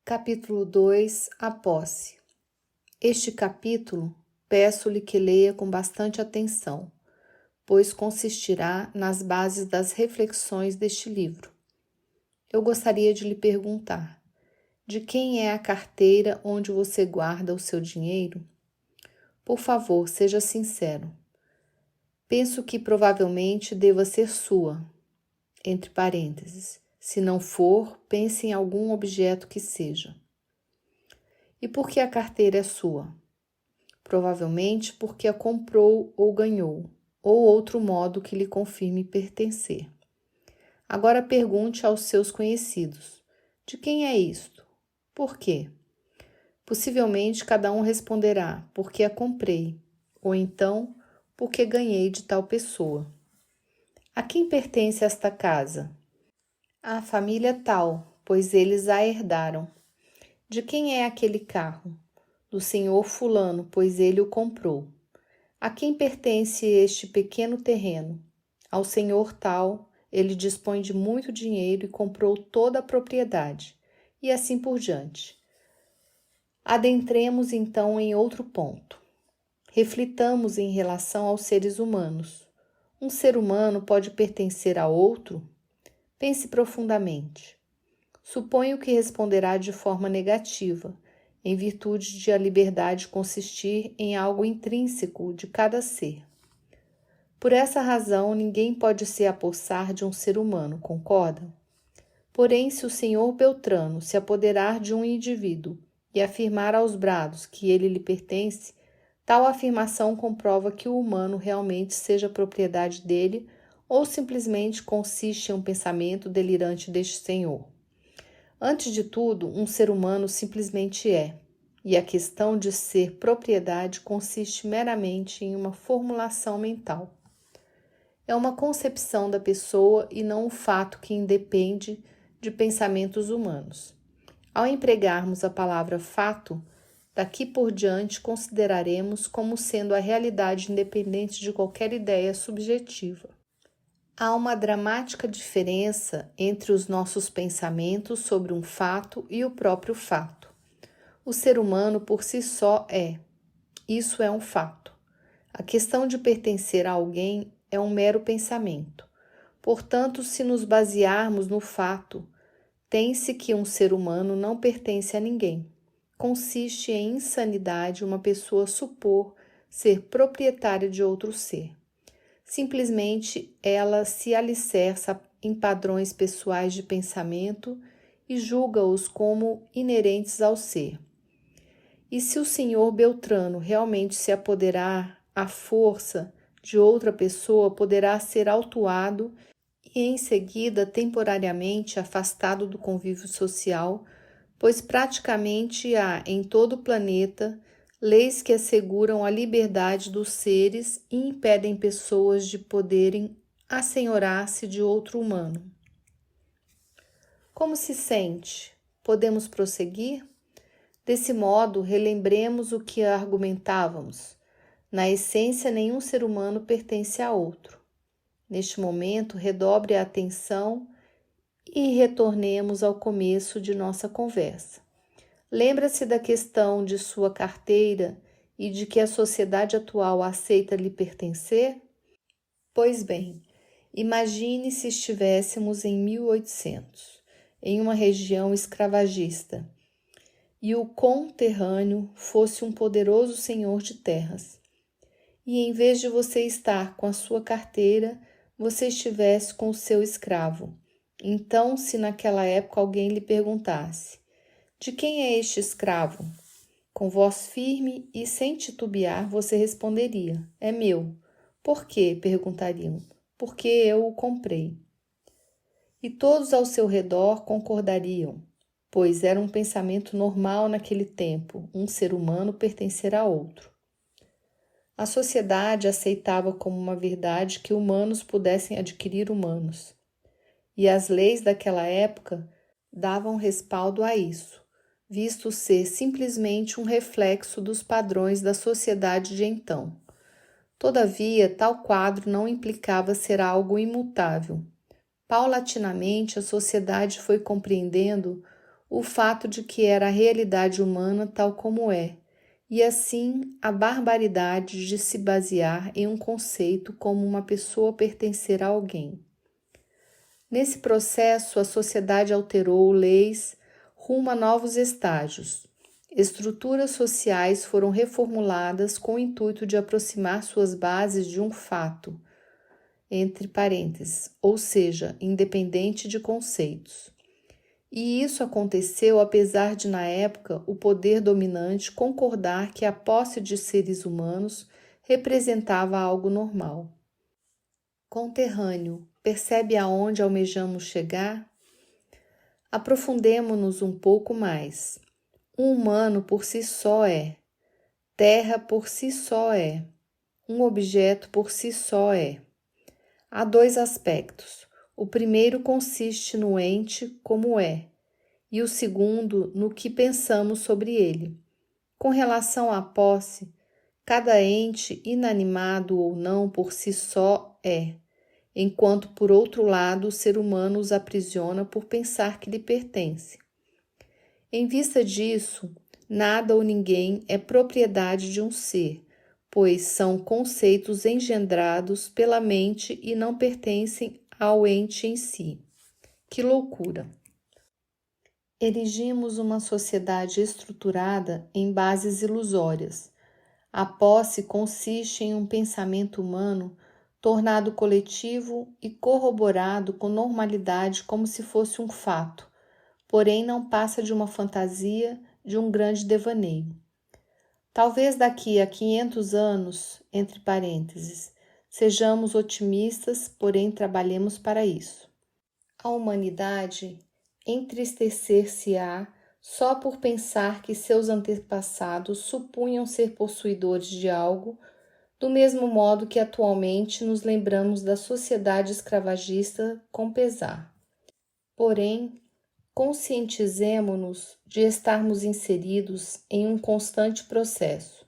Capítulo 2 A posse. Este capítulo peço-lhe que leia com bastante atenção, pois consistirá nas bases das reflexões deste livro. Eu gostaria de lhe perguntar: de quem é a carteira onde você guarda o seu dinheiro? Por favor, seja sincero. Penso que provavelmente deva ser sua, entre parênteses. Se não for, pense em algum objeto que seja. E por que a carteira é sua? Provavelmente porque a comprou ou ganhou, ou outro modo que lhe confirme pertencer. Agora pergunte aos seus conhecidos: de quem é isto? Por quê? Possivelmente cada um responderá: porque a comprei, ou então porque ganhei de tal pessoa. A quem pertence esta casa? À família tal, pois eles a herdaram. De quem é aquele carro? Do senhor fulano, pois ele o comprou. A quem pertence este pequeno terreno? Ao senhor tal, ele dispõe de muito dinheiro e comprou toda a propriedade, e assim por diante. Adentremos então em outro ponto. Reflitamos em relação aos seres humanos. Um ser humano pode pertencer a outro? Pense profundamente. Suponho que responderá de forma negativa, em virtude de a liberdade consistir em algo intrínseco de cada ser. Por essa razão, ninguém pode se apossar de um ser humano, concordam? Porém, se o senhor Beltrano se apoderar de um indivíduo e afirmar aos brados que ele lhe pertence, tal afirmação comprova que o humano realmente seja propriedade dele ou simplesmente consiste em um pensamento delirante deste senhor. Antes de tudo, um ser humano simplesmente é, e a questão de ser propriedade consiste meramente em uma formulação mental. É uma concepção da pessoa e não um fato que independe de pensamentos humanos. Ao empregarmos a palavra fato, daqui por diante consideraremos como sendo a realidade independente de qualquer ideia subjetiva. Há uma dramática diferença entre os nossos pensamentos sobre um fato e o próprio fato. O ser humano por si só é. Isso é um fato. A questão de pertencer a alguém é um mero pensamento. Portanto, se nos basearmos no fato, tem-se que um ser humano não pertence a ninguém. Consiste em insanidade uma pessoa supor ser proprietária de outro ser. Simplesmente ela se alicerça em padrões pessoais de pensamento e julga-os como inerentes ao ser. E se o senhor Beltrano realmente se apoderar à força de outra pessoa, poderá ser autuado e em seguida temporariamente afastado do convívio social, pois praticamente há em todo o planeta leis que asseguram a liberdade dos seres e impedem pessoas de poderem assenhorar-se de outro humano. Como se sente? Podemos prosseguir? Desse modo, relembremos o que argumentávamos. Na essência, nenhum ser humano pertence a outro. Neste momento, redobre a atenção e retornemos ao começo de nossa conversa. Lembra-se da questão de sua carteira e de que a sociedade atual aceita lhe pertencer? Pois bem, imagine se estivéssemos em 1800, em uma região escravagista, e o conterrâneo fosse um poderoso senhor de terras. E em vez de você estar com a sua carteira, você estivesse com o seu escravo. Então, se naquela época alguém lhe perguntasse: de quem é este escravo? Com voz firme e sem titubear, você responderia: é meu. Por quê? Perguntariam. Porque eu o comprei. E todos ao seu redor concordariam, pois era um pensamento normal naquele tempo, um ser humano pertencer a outro. A sociedade aceitava como uma verdade que humanos pudessem adquirir humanos, e as leis daquela época davam respaldo a isso, visto ser simplesmente um reflexo dos padrões da sociedade de então. Todavia, tal quadro não implicava ser algo imutável. Paulatinamente, a sociedade foi compreendendo o fato de que era a realidade humana tal como é, e assim a barbaridade de se basear em um conceito como uma pessoa pertencer a alguém. Nesse processo, a sociedade alterou leis rumo a novos estágios. Estruturas sociais foram reformuladas com o intuito de aproximar suas bases de um fato, entre parênteses, ou seja, independente de conceitos. E isso aconteceu apesar de, na época, o poder dominante concordar que a posse de seres humanos representava algo normal. Conterrâneo, percebe aonde almejamos chegar? Aprofundemo-nos um pouco mais. Um humano por si só é, terra por si só é, um objeto por si só é. Há dois aspectos. O primeiro consiste no ente como é, e o segundo no que pensamos sobre ele. Com relação à posse, cada ente, inanimado ou não por si só, é, enquanto, por outro lado, o ser humano os aprisiona por pensar que lhe pertence. Em vista disso, nada ou ninguém é propriedade de um ser, pois são conceitos engendrados pela mente e não pertencem ao ente em si. Que loucura! Erigimos uma sociedade estruturada em bases ilusórias. A posse consiste em um pensamento humano tornado coletivo e corroborado com normalidade como se fosse um fato, porém não passa de uma fantasia, de um grande devaneio. Talvez daqui a 500 anos, entre parênteses, sejamos otimistas, porém trabalhemos para isso. A humanidade entristecer-se-á só por pensar que seus antepassados supunham ser possuidores de algo, do mesmo modo que atualmente nos lembramos da sociedade escravagista com pesar. Porém, conscientizemo-nos de estarmos inseridos em um constante processo.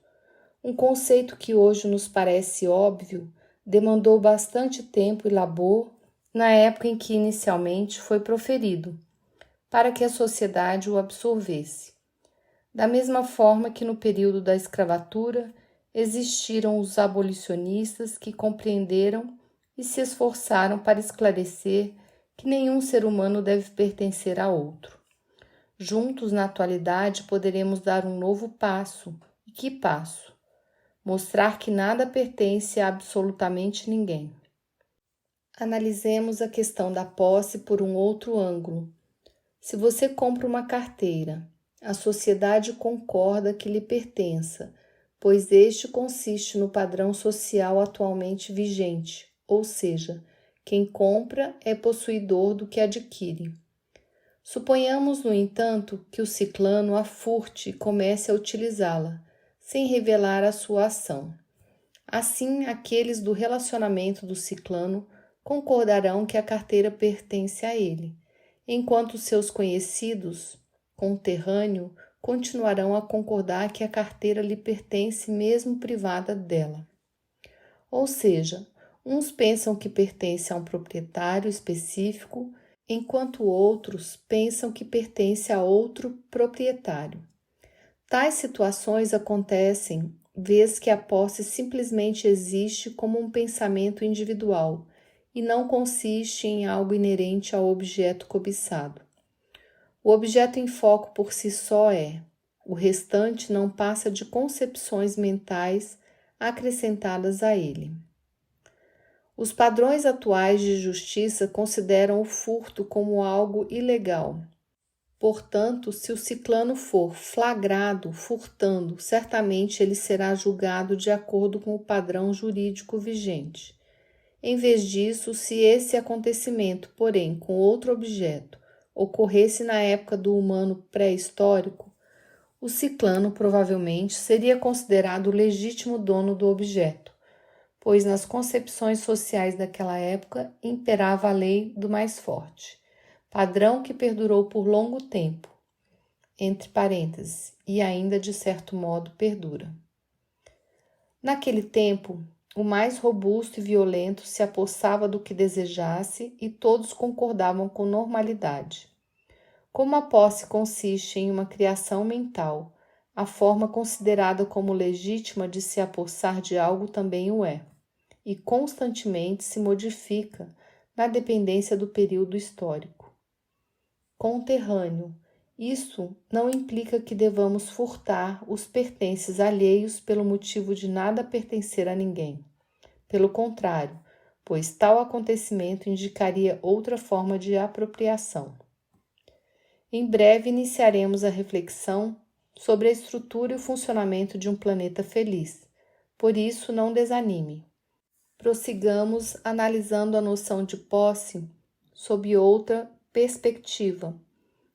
Um conceito que hoje nos parece óbvio demandou bastante tempo e labor na época em que inicialmente foi proferido, para que a sociedade o absorvesse. Da mesma forma que no período da escravatura existiram os abolicionistas que compreenderam e se esforçaram para esclarecer que nenhum ser humano deve pertencer a outro. Juntos, na atualidade, poderemos dar um novo passo. E que passo? Mostrar que nada pertence a absolutamente ninguém. Analisemos a questão da posse por um outro ângulo. Se você compra uma carteira, a sociedade concorda que lhe pertença, pois este consiste no padrão social atualmente vigente, ou seja, quem compra é possuidor do que adquire. Suponhamos, no entanto, que o ciclano a furte e comece a utilizá-la, sem revelar a sua ação. Assim, aqueles do relacionamento do ciclano concordarão que a carteira pertence a ele, enquanto seus conhecidos, conterrâneo, continuarão a concordar que a carteira lhe pertence mesmo privada dela. Ou seja, uns pensam que pertence a um proprietário específico, enquanto outros pensam que pertence a outro proprietário. Tais situações acontecem vez que a posse simplesmente existe como um pensamento individual e não consiste em algo inerente ao objeto cobiçado. O objeto em foco por si só é, o restante não passa de concepções mentais acrescentadas a ele. Os padrões atuais de justiça consideram o furto como algo ilegal. Portanto, se o ciclano for flagrado furtando, certamente ele será julgado de acordo com o padrão jurídico vigente. Em vez disso, se esse acontecimento, porém, com outro objeto, ocorresse na época do humano pré-histórico, o ciclano provavelmente seria considerado o legítimo dono do objeto, pois nas concepções sociais daquela época imperava a lei do mais forte, padrão que perdurou por longo tempo, entre parênteses, e ainda de certo modo perdura. Naquele tempo, o mais robusto e violento se apossava do que desejasse e todos concordavam com normalidade. Como a posse consiste em uma criação mental, a forma considerada como legítima de se apossar de algo também o é, e constantemente se modifica na dependência do período histórico. Conterrâneo. Isso não implica que devamos furtar os pertences alheios pelo motivo de nada pertencer a ninguém. Pelo contrário, pois tal acontecimento indicaria outra forma de apropriação. Em breve iniciaremos a reflexão sobre a estrutura e o funcionamento de um planeta feliz. Por isso, não desanime. Prossigamos analisando a noção de posse sob outra perspectiva.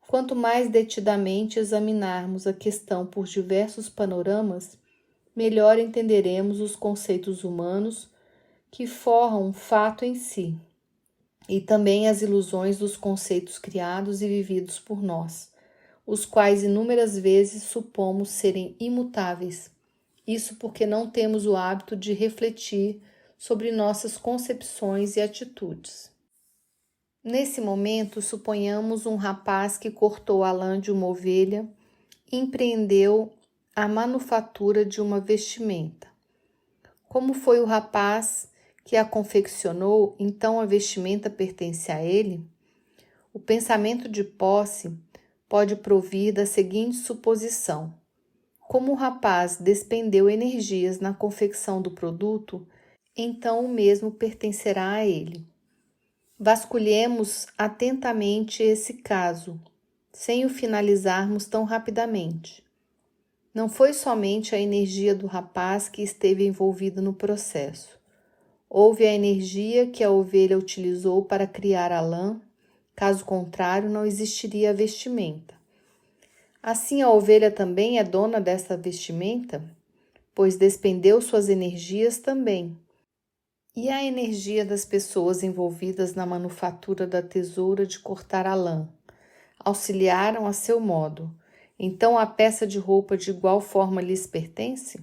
Quanto mais detidamente examinarmos a questão por diversos panoramas, melhor entenderemos os conceitos humanos que forram um fato em si, e também as ilusões dos conceitos criados e vividos por nós, os quais inúmeras vezes supomos serem imutáveis. Isso porque não temos o hábito de refletir sobre nossas concepções e atitudes. Nesse momento, suponhamos um rapaz que cortou a lã de uma ovelha e empreendeu a manufatura de uma vestimenta. Como foi o rapaz que a confeccionou, então a vestimenta pertence a ele? O pensamento de posse pode provir da seguinte suposição: como o rapaz despendeu energias na confecção do produto, então o mesmo pertencerá a ele. Vasculhemos atentamente esse caso, sem o finalizarmos tão rapidamente. Não foi somente a energia do rapaz que esteve envolvida no processo. Houve a energia que a ovelha utilizou para criar a lã, caso contrário, não existiria a vestimenta. Assim, a ovelha também é dona dessa vestimenta, pois despendeu suas energias também. E a energia das pessoas envolvidas na manufatura da tesoura de cortar a lã auxiliaram a seu modo. Então a peça de roupa de igual forma lhes pertence?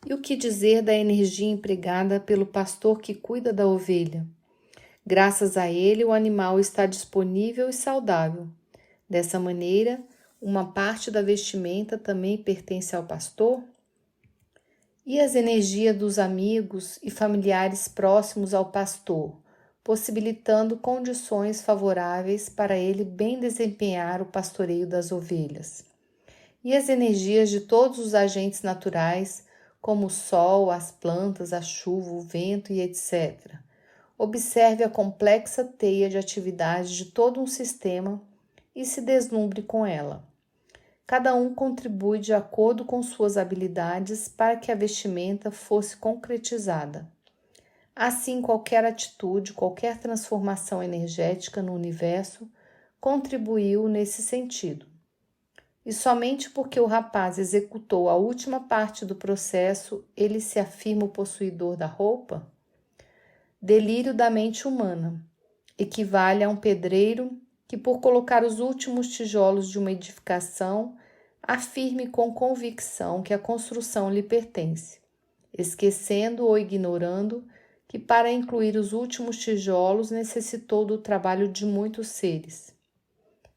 E o que dizer da energia empregada pelo pastor que cuida da ovelha? Graças a ele, o animal está disponível e saudável. Dessa maneira, uma parte da vestimenta também pertence ao pastor? E as energias dos amigos e familiares próximos ao pastor, possibilitando condições favoráveis para ele bem desempenhar o pastoreio das ovelhas. E as energias de todos os agentes naturais, como o sol, as plantas, a chuva, o vento e etc. Observe a complexa teia de atividades de todo um sistema e se deslumbre com ela. Cada um contribui de acordo com suas habilidades para que a vestimenta fosse concretizada. Assim, qualquer atitude, qualquer transformação energética no universo contribuiu nesse sentido. E somente porque o rapaz executou a última parte do processo, ele se afirma o possuidor da roupa? Delírio da mente humana. Equivale a um pedreiro que, por colocar os últimos tijolos de uma edificação, afirme com convicção que a construção lhe pertence, esquecendo ou ignorando que para incluir os últimos tijolos necessitou do trabalho de muitos seres.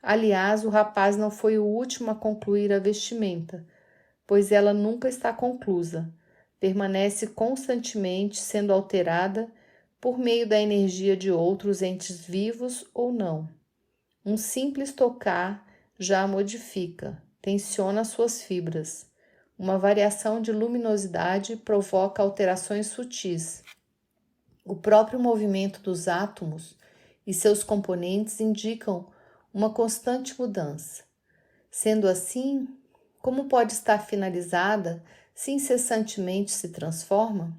Aliás, o rapaz não foi o último a concluir a vestimenta, pois ela nunca está conclusa, permanece constantemente sendo alterada por meio da energia de outros entes vivos ou não. Um simples tocar já a modifica, tensiona suas fibras. Uma variação de luminosidade provoca alterações sutis. O próprio movimento dos átomos e seus componentes indicam uma constante mudança. Sendo assim, como pode estar finalizada se incessantemente se transforma?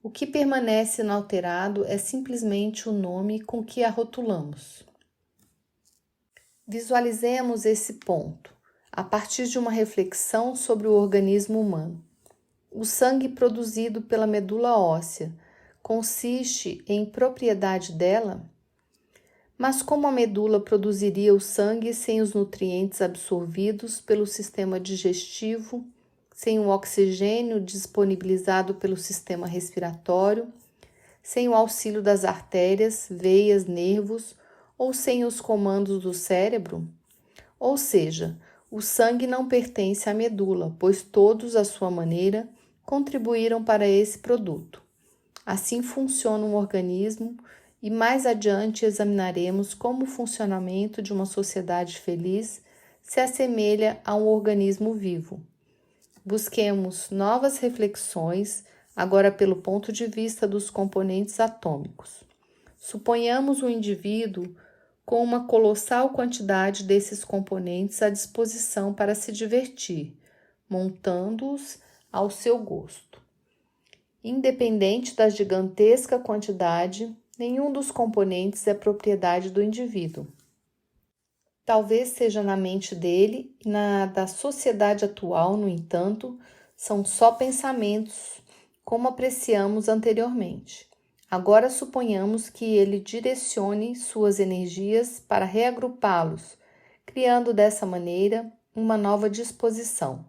O que permanece inalterado é simplesmente o nome com que a rotulamos. Visualizemos esse ponto a partir de uma reflexão sobre o organismo humano. O sangue produzido pela medula óssea consiste em propriedade dela? Mas como a medula produziria o sangue sem os nutrientes absorvidos pelo sistema digestivo, sem o oxigênio disponibilizado pelo sistema respiratório, sem o auxílio das artérias, veias, nervos ou sem os comandos do cérebro? Ou seja, o sangue não pertence à medula, pois todos, à sua maneira, contribuíram para esse produto. Assim funciona um organismo e mais adiante examinaremos como o funcionamento de uma sociedade feliz se assemelha a um organismo vivo. Busquemos novas reflexões, agora pelo ponto de vista dos componentes atômicos. Suponhamos um indivíduo com uma colossal quantidade desses componentes à disposição para se divertir, montando-os ao seu gosto. Independente da gigantesca quantidade, nenhum dos componentes é propriedade do indivíduo. Talvez seja na mente dele e na da sociedade atual, no entanto, são só pensamentos, como apreciamos anteriormente. Agora suponhamos que ele direcione suas energias para reagrupá-los, criando dessa maneira uma nova disposição.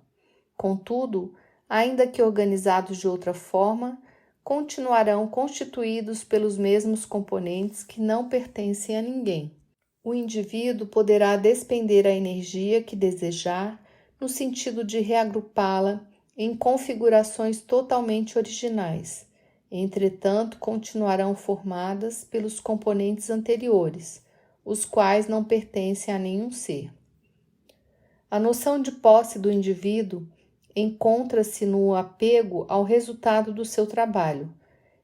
Contudo, ainda que organizados de outra forma, continuarão constituídos pelos mesmos componentes que não pertencem a ninguém. O indivíduo poderá despender a energia que desejar no sentido de reagrupá-la em configurações totalmente originais. Entretanto, continuarão formadas pelos componentes anteriores, os quais não pertencem a nenhum ser. A noção de posse do indivíduo encontra-se no apego ao resultado do seu trabalho.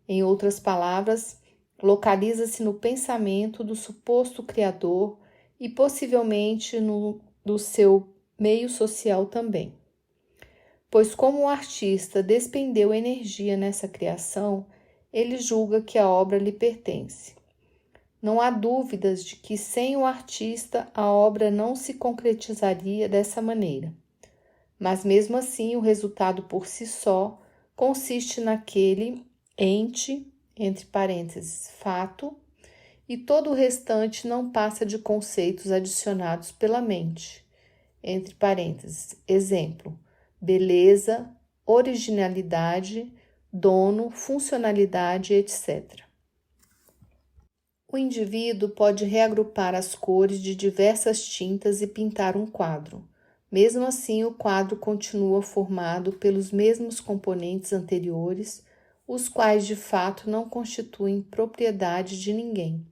Em outras palavras, localiza-se no pensamento do suposto criador e possivelmente do seu meio social também. Pois como o artista despendeu energia nessa criação, ele julga que a obra lhe pertence. Não há dúvidas de que sem o artista a obra não se concretizaria dessa maneira. Mas mesmo assim o resultado por si só consiste naquele ente, entre parênteses, fato, e todo o restante não passa de conceitos adicionados pela mente, entre parênteses, exemplo, beleza, originalidade, dono, funcionalidade, etc. O indivíduo pode reagrupar as cores de diversas tintas e pintar um quadro. Mesmo assim, o quadro continua formado pelos mesmos componentes anteriores, os quais de fato não constituem propriedade de ninguém.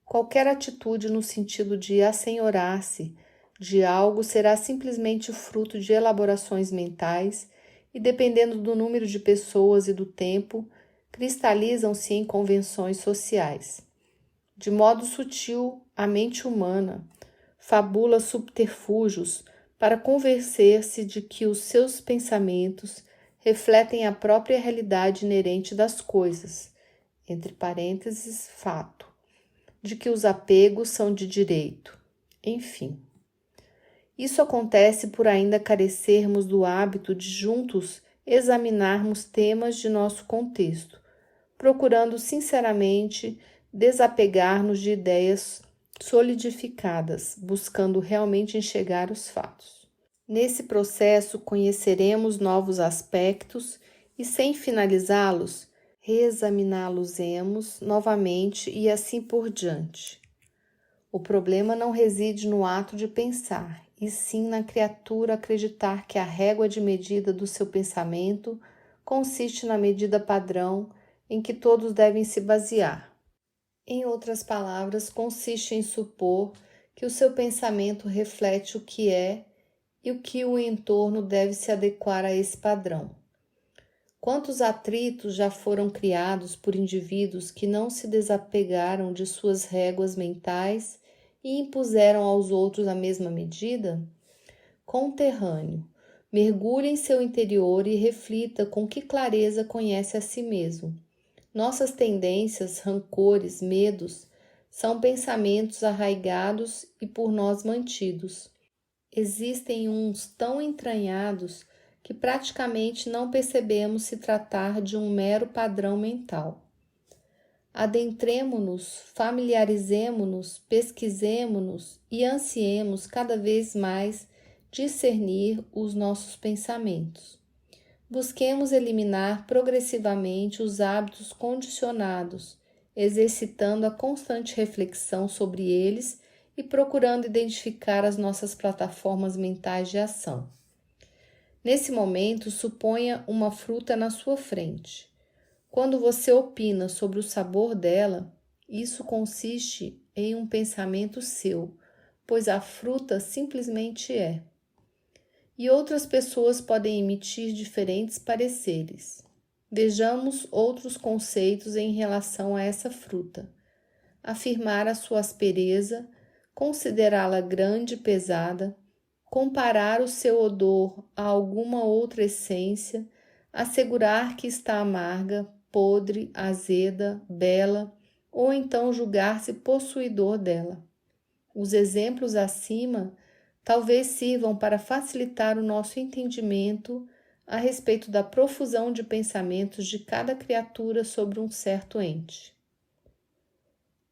Qualquer atitude no sentido de assenhorar-se de algo será simplesmente fruto de elaborações mentais e, dependendo do número de pessoas e do tempo, cristalizam-se em convenções sociais. De modo sutil, a mente humana fabula subterfúgios para convencer-se de que os seus pensamentos refletem a própria realidade inerente das coisas, entre parênteses, fato, de que os apegos são de direito, enfim. Isso acontece por ainda carecermos do hábito de juntos examinarmos temas de nosso contexto, procurando sinceramente desapegar-nos de ideias solidificadas, buscando realmente enxergar os fatos. Nesse processo, conheceremos novos aspectos e, sem finalizá-los, reexaminá-los-emos novamente e assim por diante. O problema não reside no ato de pensar, e sim na criatura acreditar que a régua de medida do seu pensamento consiste na medida padrão em que todos devem se basear. Em outras palavras, consiste em supor que o seu pensamento reflete o que é e o que o entorno deve se adequar a esse padrão. Quantos atritos já foram criados por indivíduos que não se desapegaram de suas réguas mentais e impuseram aos outros a mesma medida? Conterrâneo, mergulhe em seu interior e reflita com que clareza conhece a si mesmo. Nossas tendências, rancores, medos são pensamentos arraigados e por nós mantidos. Existem uns tão entranhados que praticamente não percebemos se tratar de um mero padrão mental. Adentremo-nos, familiarizemo-nos, pesquisemo-nos e ansiemos cada vez mais discernir os nossos pensamentos. Busquemos eliminar progressivamente os hábitos condicionados, exercitando a constante reflexão sobre eles e procurando identificar as nossas plataformas mentais de ação. Nesse momento, suponha uma fruta na sua frente. Quando você opina sobre o sabor dela, isso consiste em um pensamento seu, pois a fruta simplesmente é. E outras pessoas podem emitir diferentes pareceres. Vejamos outros conceitos em relação a essa fruta. Afirmar a sua aspereza, considerá-la grande e pesada, comparar o seu odor a alguma outra essência, assegurar que está amarga, podre, azeda, bela, ou então julgar-se possuidor dela. Os exemplos acima talvez sirvam para facilitar o nosso entendimento a respeito da profusão de pensamentos de cada criatura sobre um certo ente.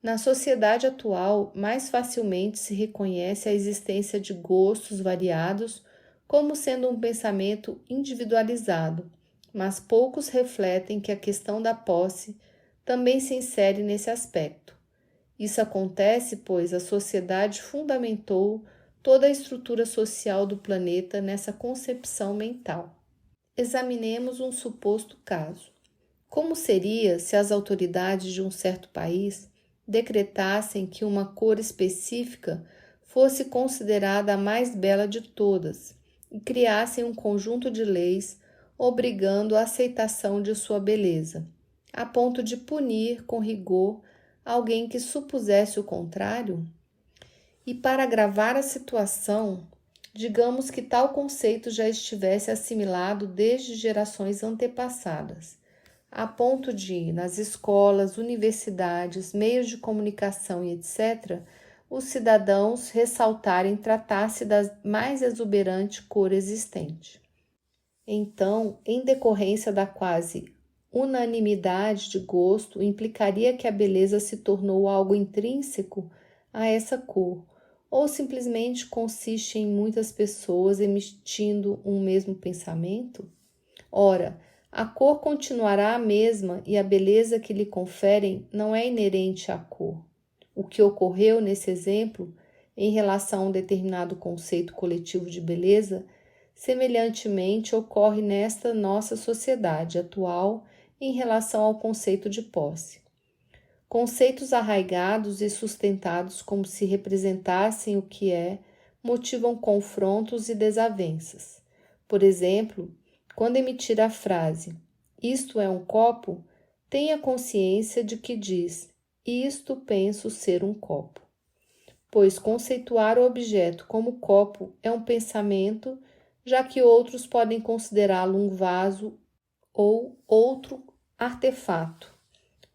Na sociedade atual, mais facilmente se reconhece a existência de gostos variados como sendo um pensamento individualizado, mas poucos refletem que a questão da posse também se insere nesse aspecto. Isso acontece pois a sociedade fundamentou toda a estrutura social do planeta nessa concepção mental. Examinemos um suposto caso. Como seria se as autoridades de um certo país decretassem que uma cor específica fosse considerada a mais bela de todas e criassem um conjunto de leis obrigando a aceitação de sua beleza, a ponto de punir com rigor alguém que supusesse o contrário? E para agravar a situação, digamos que tal conceito já estivesse assimilado desde gerações antepassadas, a ponto de, nas escolas, universidades, meios de comunicação e etc., os cidadãos ressaltarem tratar-se da mais exuberante cor existente. Então, em decorrência da quase unanimidade de gosto, implicaria que a beleza se tornou algo intrínseco a essa cor, ou simplesmente consiste em muitas pessoas emitindo um mesmo pensamento? Ora, a cor continuará a mesma e a beleza que lhe conferem não é inerente à cor. O que ocorreu nesse exemplo, em relação a um determinado conceito coletivo de beleza, semelhantemente ocorre nesta nossa sociedade atual em relação ao conceito de posse. Conceitos arraigados e sustentados como se representassem o que é, motivam confrontos e desavenças. Por exemplo, quando emitir a frase "isto é um copo", tenha consciência de que diz "isto penso ser um copo", pois conceituar o objeto como copo é um pensamento, já que outros podem considerá-lo um vaso ou outro artefato.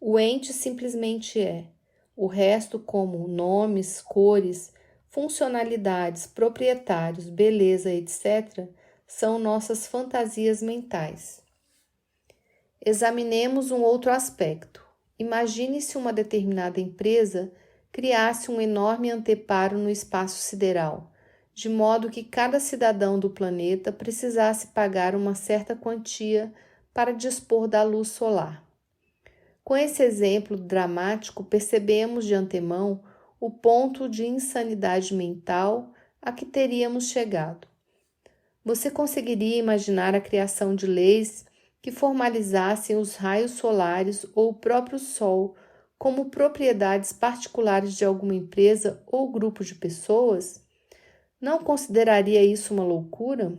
O ente simplesmente é. O resto, como nomes, cores, funcionalidades, proprietários, beleza, etc., são nossas fantasias mentais. Examinemos um outro aspecto. Imagine se uma determinada empresa criasse um enorme anteparo no espaço sideral, de modo que cada cidadão do planeta precisasse pagar uma certa quantia para dispor da luz solar. Com esse exemplo dramático, percebemos de antemão o ponto de insanidade mental a que teríamos chegado. Você conseguiria imaginar a criação de leis que formalizassem os raios solares ou o próprio Sol como propriedades particulares de alguma empresa ou grupo de pessoas? Não consideraria isso uma loucura?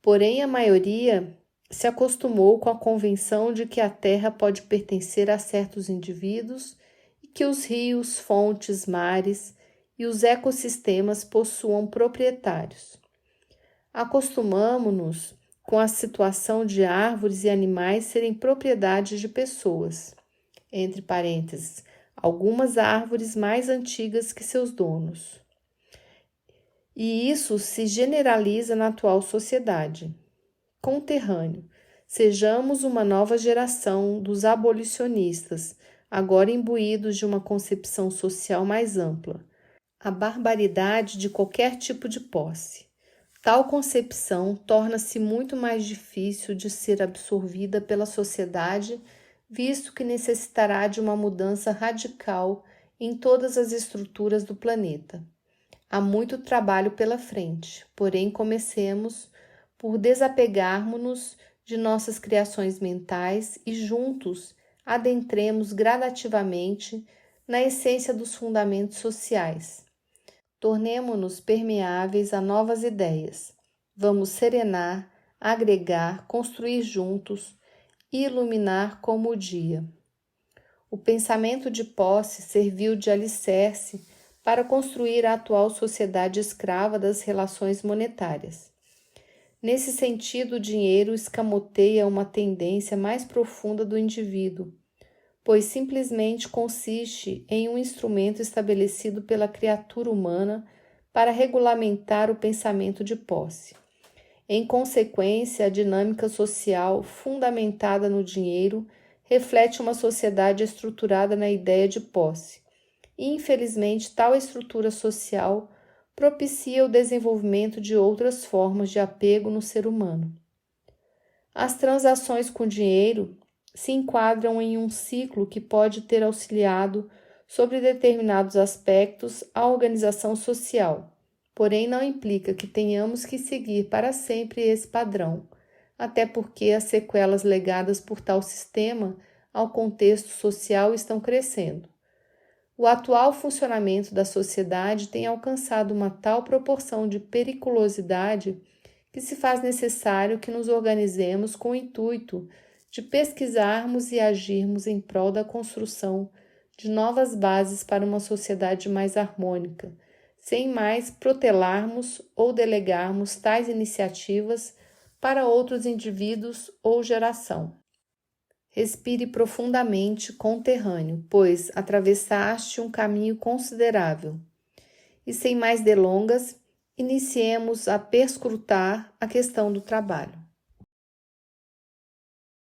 Porém, a maioria se acostumou com a convenção de que a Terra pode pertencer a certos indivíduos e que os rios, fontes, mares e os ecossistemas possuam proprietários. Acostumamo-nos com a situação de árvores e animais serem propriedade de pessoas, entre parênteses, algumas árvores mais antigas que seus donos. E isso se generaliza na atual sociedade. Conterrâneo, sejamos uma nova geração dos abolicionistas, agora imbuídos de uma concepção social mais ampla. A barbaridade de qualquer tipo de posse. Tal concepção torna-se muito mais difícil de ser absorvida pela sociedade, visto que necessitará de uma mudança radical em todas as estruturas do planeta. Há muito trabalho pela frente, porém comecemos por desapegarmos-nos de nossas criações mentais e juntos adentremos gradativamente na essência dos fundamentos sociais. Tornemo-nos permeáveis a novas ideias. Vamos serenar, agregar, construir juntos e iluminar como o dia. O pensamento de posse serviu de alicerce para construir a atual sociedade escrava das relações monetárias. Nesse sentido, o dinheiro escamoteia uma tendência mais profunda do indivíduo, pois simplesmente consiste em um instrumento estabelecido pela criatura humana para regulamentar o pensamento de posse. Em consequência, a dinâmica social fundamentada no dinheiro reflete uma sociedade estruturada na ideia de posse. E, infelizmente, tal estrutura social propicia o desenvolvimento de outras formas de apego no ser humano. As transações com dinheiro se enquadram em um ciclo que pode ter auxiliado sobre determinados aspectos a organização social, porém não implica que tenhamos que seguir para sempre esse padrão, até porque as sequelas legadas por tal sistema ao contexto social estão crescendo. O atual funcionamento da sociedade tem alcançado uma tal proporção de periculosidade que se faz necessário que nos organizemos com o intuito de pesquisarmos e agirmos em prol da construção de novas bases para uma sociedade mais harmônica, sem mais protelarmos ou delegarmos tais iniciativas para outros indivíduos ou geração. Respire profundamente, conterrâneo, pois atravessaste um caminho considerável. E sem mais delongas, iniciemos a perscrutar a questão do trabalho.